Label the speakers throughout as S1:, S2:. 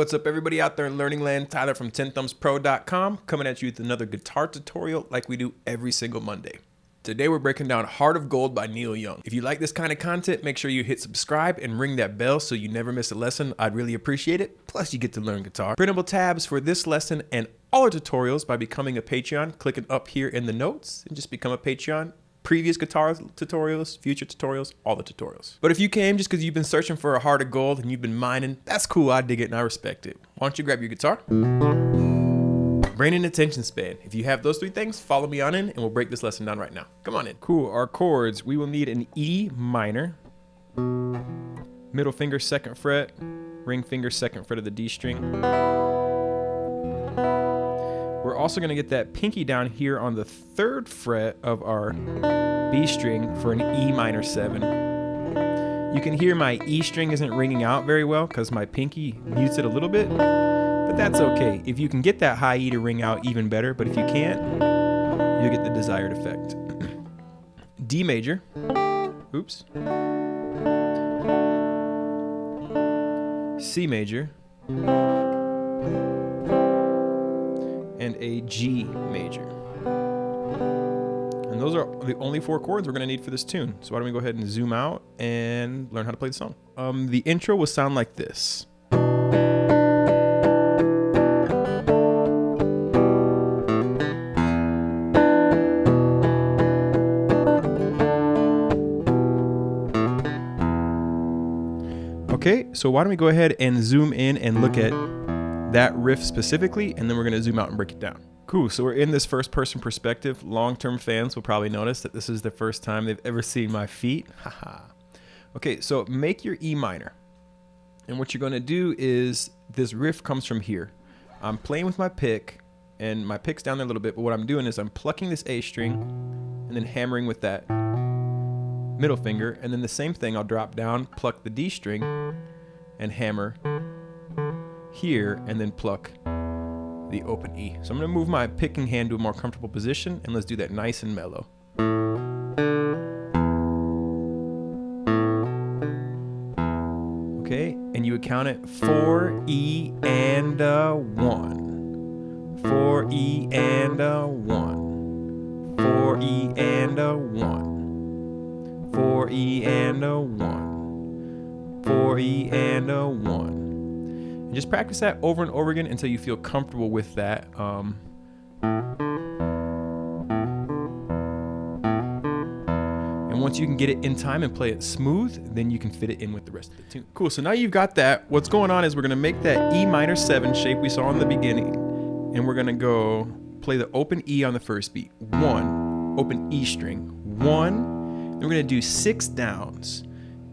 S1: what's up everybody out there in Learning Land? Tyler from 10thumbspro.com coming at you with another guitar tutorial like we do every single Monday. Today we're breaking down Heart of Gold by Neil Young. If you like this kind of content, make sure you hit subscribe and ring that bell so you never miss a lesson. I'd really appreciate it. Plus you get to learn guitar. Printable tabs for this lesson and all our tutorials by becoming a Patreon, clicking up here in the notes and just become a Patreon. Previous guitar tutorials, future tutorials, all the tutorials. But if you came just because you've been searching for a heart of gold and you've been mining, that's cool, I dig it and I respect it. Why don't you grab your guitar? Brain and attention span. If you have those three things, follow me on in and we'll break this lesson down right now. Come on in. Cool, our chords, we will need an E minor, middle finger 2nd fret, ring finger 2nd fret of the D string. We're also gonna get that pinky down here on the 3rd fret of our B string for an E minor 7. You can hear my E string isn't ringing out very well because my pinky mutes it a little bit, but that's okay. If you can get that high E to ring out, even better, but if you can't, you'll get the desired effect. D major, oops. C major, and a G major. And those are the only 4 chords we're gonna need for this tune. So why don't we go ahead and zoom out and learn how to play the song. The intro will sound like this. Okay, so why don't we go ahead and zoom in and look at that riff specifically, and then we're gonna zoom out and break it down. Cool, so we're in this first person perspective. Long-term fans will probably notice that this is the first time they've ever seen my feet. Haha. Okay, so make your E minor. And what you're gonna do is, this riff comes from here. I'm playing with my pick, and my pick's down there a little bit, but what I'm doing is I'm plucking this A string, and then hammering with that middle finger, and then the same thing, I'll drop down, pluck the D string, and hammer here, and then pluck the open E. So I'm gonna move my picking hand to a more comfortable position, and let's do that nice and mellow. Okay, and you would count it 4 E and a 1. 4 E and a 1. 4 E and a 1. 4 E and a 1. 4 E and a 1. And just practice that over and over again until you feel comfortable with that. And once you can get it in time and play it smooth, then you can fit it in with the rest of the tune. Cool, so now you've got that. What's going on is we're gonna make that E minor 7 shape we saw in the beginning. And we're gonna go play the open E on the first beat. 1, open E string, 1. And we're gonna do 6 downs.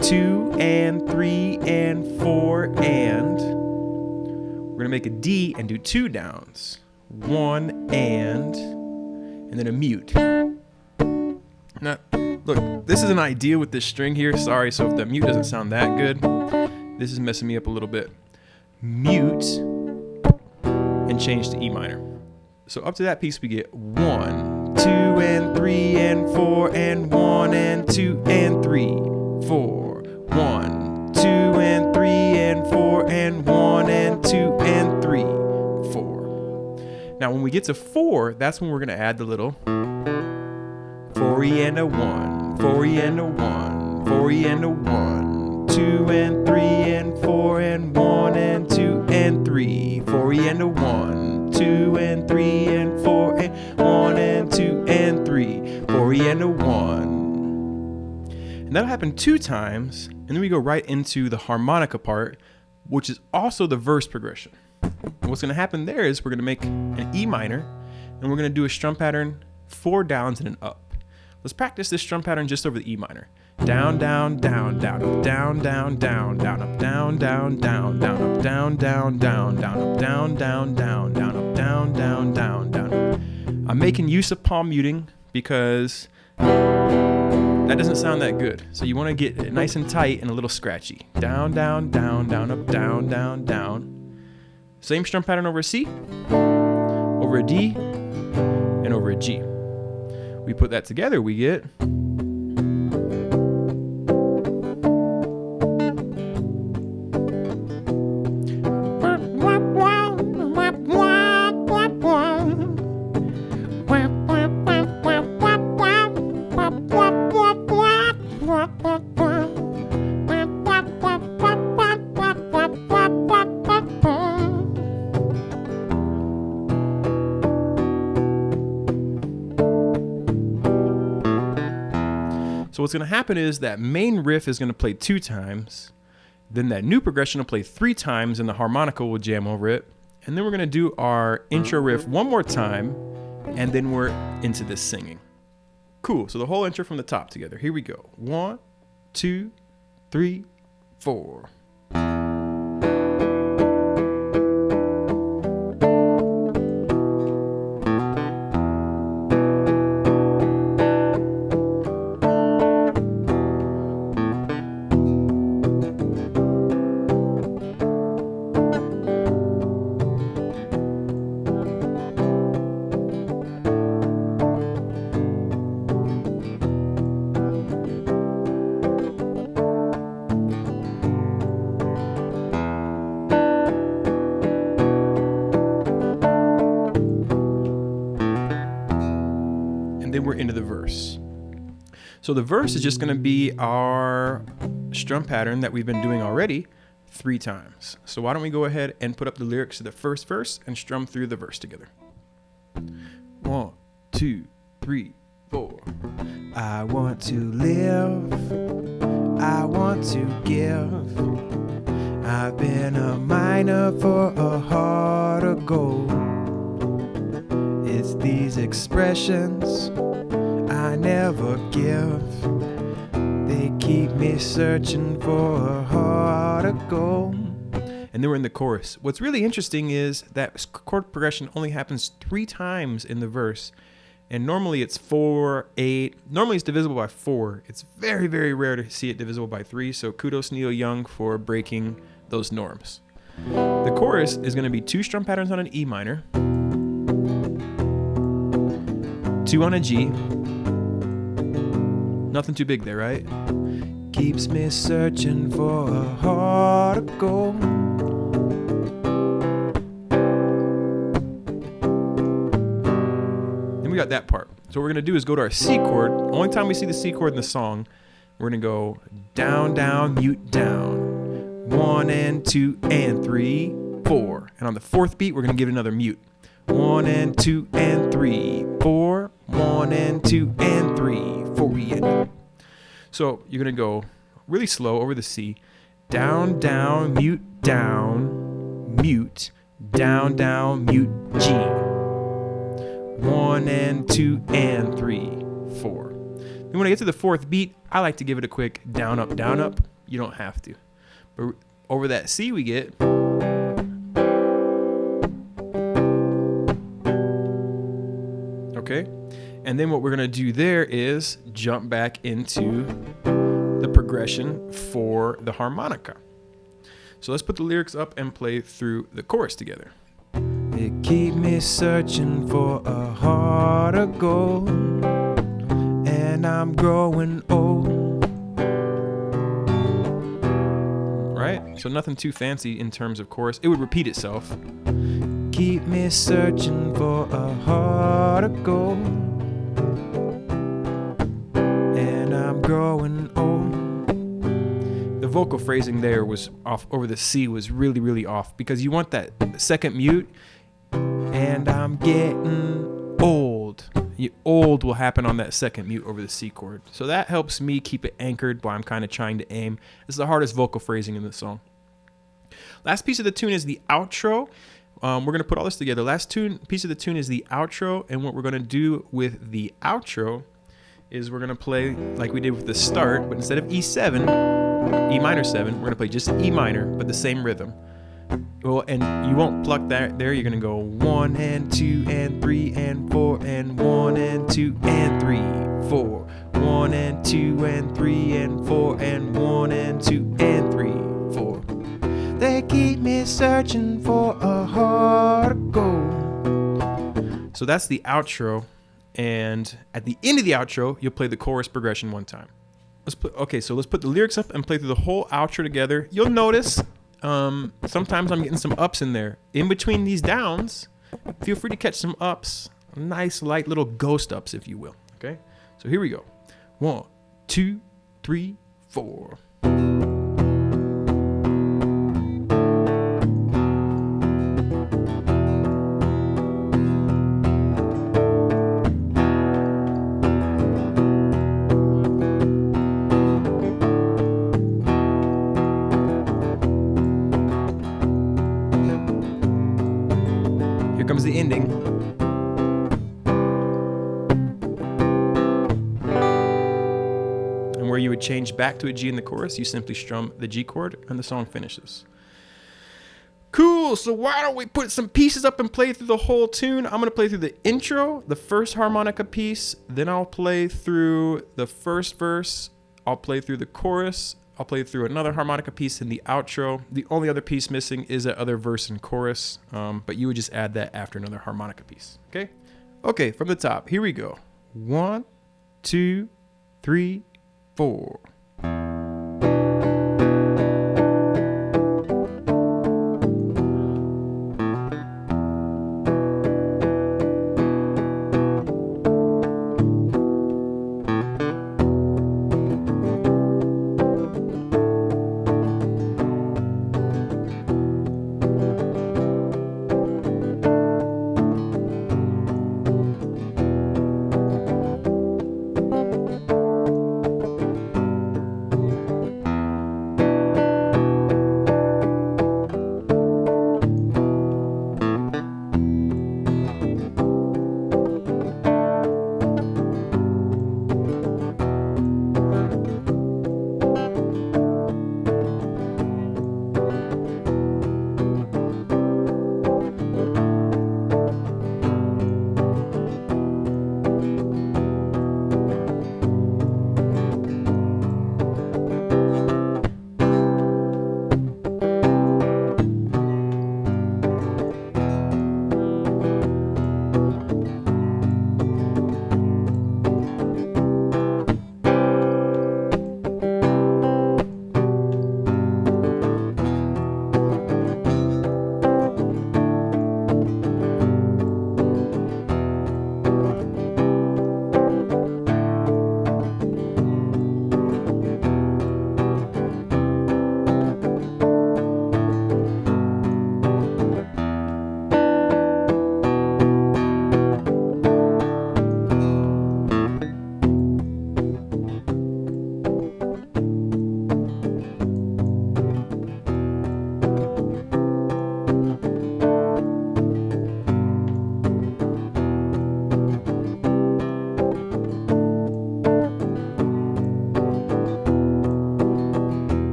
S1: 2 and 3 and 4 and we're gonna make a D and do 2 downs. 1 and then a mute. Now, look, this is an idea with this string here. Sorry, so if the mute doesn't sound that good, this is messing me up a little bit. Mute and change to E minor. So up to that piece we get 1, 2 and 3 and 4 and 1 and 2 and 3, 4. 1, 2 and 3 and 4 and 1 and 2 and 3, 4. Now when we get to 4, that's when we're gonna add the little 4E and a 1, 4E and a 1, 4E and a 1, 2 and 3 and 4 and 1 and 2 and 3, 4E and a 1, 2 and 3 and 4 and 1 and 2 and 3, 4E and a 1. And that'll happen 2 times, and then we go right into the harmonica part, which is also the verse progression. And what's gonna happen there is we're gonna make an E minor, and we're gonna do a strum pattern, 4 downs and an up. Let's practice this strum pattern just over the E minor. Down, down, down, down, up, down, down, down, down, up, down, down, down, down, up, down, down, down, down, up, down, down, down, down, up, down, down, down, down. I'm making use of palm muting because that doesn't sound that good. So you want to get it nice and tight and a little scratchy. Down, down, down, down, up, down, down, down. Same strum pattern over a C, over a D, and over a G. We put that together, we get what's going to happen is that main riff is going to play 2 times. Then that new progression will play 3 times and the harmonica will jam over it. And then we're going to do our intro riff one more time. And then we're into this singing. Cool. So the whole intro from the top together. Here we go. 1, 2, 3, 4. Then we're into the verse. So the verse is just going to be our strum pattern that we've been doing already 3 times. So why don't we go ahead and put up the lyrics to the first verse and strum through the verse together. 1, 2, 3, 4. I want to live, I want to give. I've been a miner for a heart of gold. It's these expressions I never give. They keep me searching for a heart of gold. And then we're in the chorus. What's really interesting is that chord progression only happens 3 times in the verse. And normally it's 4, 8. Normally it's divisible by 4. It's very, very rare to see it divisible by 3. So kudos Neil Young for breaking those norms. The chorus is going to be 2 strum patterns on an E minor, 2 on a G. Nothing too big there, right? Keeps me searching for a heart of gold. Then we got that part. So what we're going to do is go to our C chord. Only time we see the C chord in the song, we're going to go down, down, mute, down. 1 and 2 and 3, 4. And on the 4th beat, we're going to give it another mute. 1 and 2 and 3, 4. 1 and 2 and 3, 4. We end it. So you're going to go really slow over the C. Down, down, mute, down, mute, down, down, mute, G. 1 and 2 and 3, 4. Then when I get to the 4th beat, I like to give it a quick down, up, down, up. You don't have to. But over that C we get. Okay. And then what we're going to do there is jump back into the progression for the harmonica. So let's put the lyrics up and play through the chorus together. They keep me searching for a heart of gold, and I'm growing old. Right? So nothing too fancy in terms of chorus. It would repeat itself. Keep me searching for a heart of gold, and I'm growing old. The vocal phrasing there was off over the C was really, really off because you want that second mute, and I'm getting old. Old will happen on that second mute over the C chord. So that helps me keep it anchored while I'm kind of trying to aim. It's the hardest vocal phrasing in the song. Last piece of the tune is the outro. We're going to put all this together. Piece of the tune is the outro, and what we're going to do with the outro is we're going to play like we did with the start, but instead of E7, E minor 7, we're going to play just E minor, but the same rhythm. Well, and you won't pluck that there. You're going to go 1 and 2 and 3 and 4 and 1 and 2 and 3, 4. 1 and 2 and 3 and 4 and 1 and 2 and 3, 4. They keep me searching for a heart of gold. So that's the outro, and at the end of the outro, you'll play the chorus progression one time. Okay, so let's put the lyrics up and play through the whole outro together. You'll notice sometimes I'm getting some ups in there. In between these downs, feel free to catch some ups. Nice, light little ghost ups, if you will. Okay, so here we go. 1, 2, 3, 4. Here comes the ending. And where you would change back to a G in the chorus, you simply strum the G chord and the song finishes. Cool, so why don't we put some pieces up and play through the whole tune? I'm gonna play through the intro, the first harmonica piece, then I'll play through the first verse, I'll play through the chorus, I'll play through another harmonica piece in the outro. The only other piece missing is that other verse and chorus, but you would just add that after another harmonica piece, okay? Okay, from the top, here we go. 1, 2, 3, 4.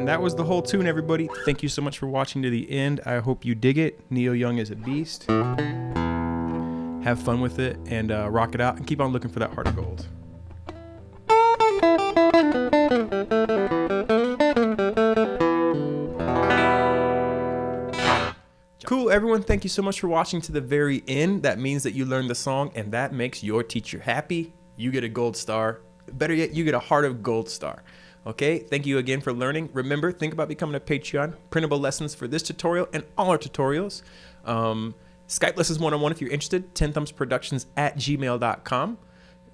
S1: That was the whole tune, everybody. Thank you so much for watching to the end. I hope you dig it. Neil Young is a beast. Have fun with it and rock it out and keep on looking for that heart of gold. Cool, everyone. Thank you so much for watching to the very end. That means that you learned the song and that makes your teacher happy. You get a gold star. Better yet, you get a heart of gold star. Okay, thank you again for learning. Remember, think about becoming a Patreon. Printable lessons for this tutorial and all our tutorials. Skype lessons one-on-one if you're interested. 10thumbsproductions@gmail.com.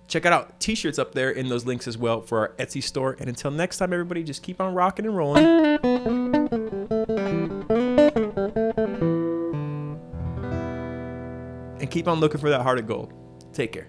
S1: Check out t-shirts up there in those links as well for our Etsy store. And until next time, everybody, just keep on rocking and rolling. And keep on looking for that heart of gold. Take care.